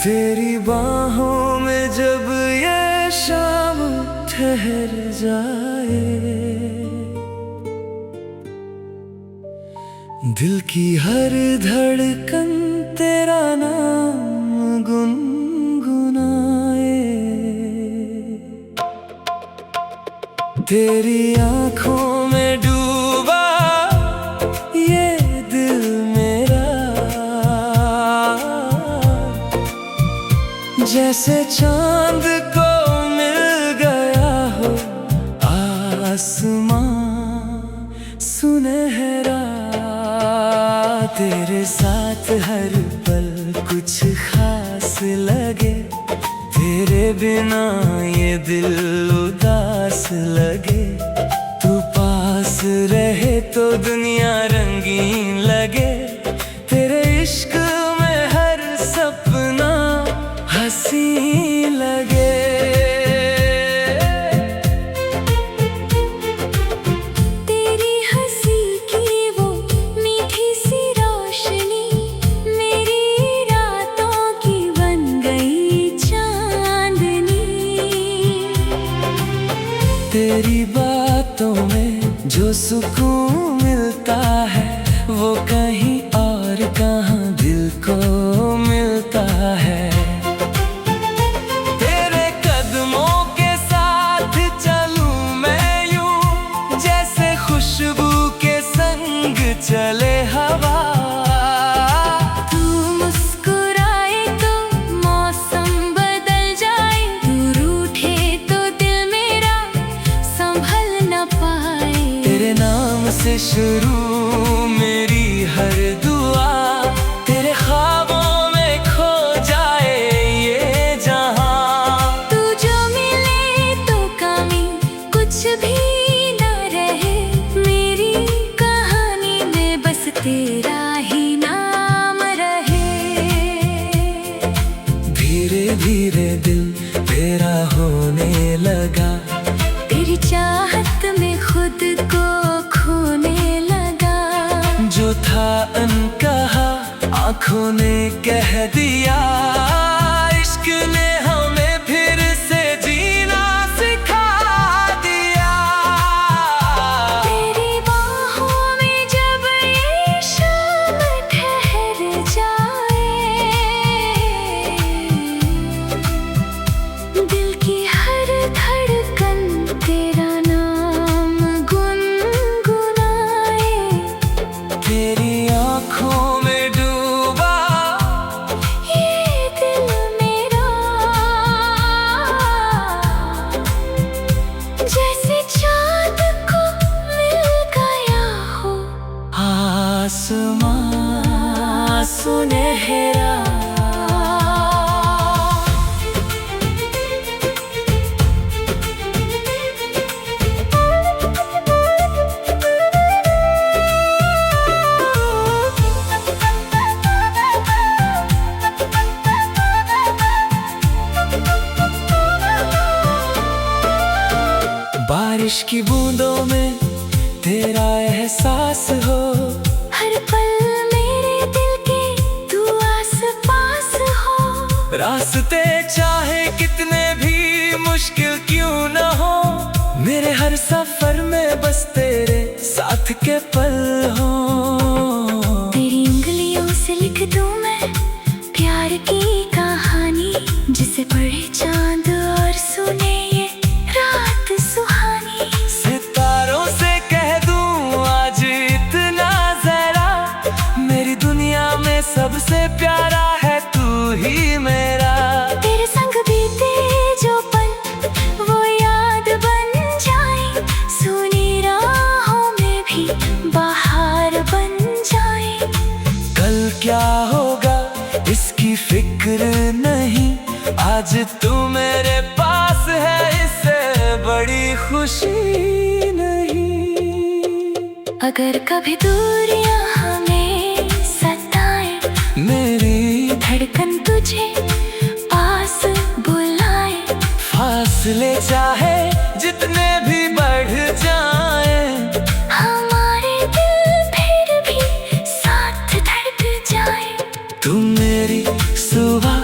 तेरी बाहों में जब ये शाम ठहर जाए, दिल की हर धड़कन तेरा नाम गुनगुनाए। तेरी आंखों में डूबा ये दिल मेरा, जैसे चांद को मिल गया हो आसमां सुनहरा। तेरे साथ हर पल कुछ खास लगे, तेरे बिना ये दिल उदास लगे। तू पास रहे तो दुनिया रंगीन लगे, तेरे इश्क में हर सपना हसीन लगे। तेरी हंसी की वो मीठी सी रोशनी मेरी रातों की बन गई चांदनी। तेरी बातों में जो सुकून मिलता है वो कहीं और कहाँ दिल को मिलता है। तेरे कदमों के साथ चलूं मैं यूं, जैसे खुशबू के संग चले हवा। तू मुस्कुराए तो मौसम बदल जाए, तू रूठे तो दिल मेरा संभल न पाए। तेरे नाम से शुरू मेरी हर दुआ, तेरे ख्वाबों में खो जाए ये जहां। तू जो मिले तो कमी कुछ भी न रहे, मेरी कहानी में बस तेरा ही नाम रहे। धीरे धीरे दिल तेरा होने लगा, तेरी चाहत में खुद को खोने लगा। जो था अनकहा आंखों ने कह दिया। इश्क ने हमें फिर से जीना सिखा दिया। तेरी बाहों में जब ये शाम ठहर जाए, दिल की हर धड़कन तेरा नाम गुनगुनाए। तेरी आंखों में डूबा ये दिल मेरा, जैसे चाँद को मिल गया हो आसमां सुनहरा। बारिश की बूंदों में तेरा एहसास हो, हर पल मेरे दिल के तू आस पास हो। रास्ते चाहे कितने भी मुश्किल क्यों न हो, मेरे हर सफर में बस तेरे साथ के पल हो। तेरी उंगलियों से लिख दूं मैं प्यार की कहानी, जिसे पढ़े चांद और सुने ये रात सुहानी। सितारों से कह दूं आज इतना जरा, मेरी दुनिया में सबसे प्यारा है तू ही मेरा। तेरे संग बीते जो पल वो याद बन जाए, सुनी राहों में भी बाहर बन जाए। कल क्या होगा इसकी फिक्र नहीं, आज तू मेरे पास है इससे बड़ी खुशी नहीं। अगर कभी दूरियां हमें सताए, मेरी धड़कन तुझे पास बुलाए। फासले चाहे जितने भी बढ़ जाए, हमारे दिल फिर भी साथ धड़क जाए। तुम मेरी सुबह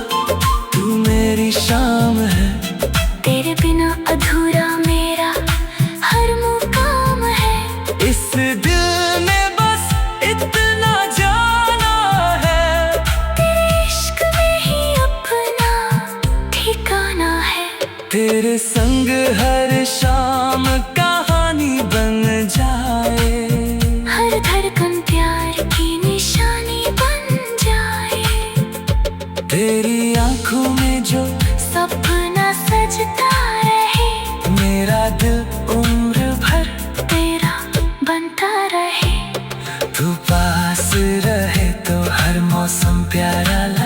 प्यारा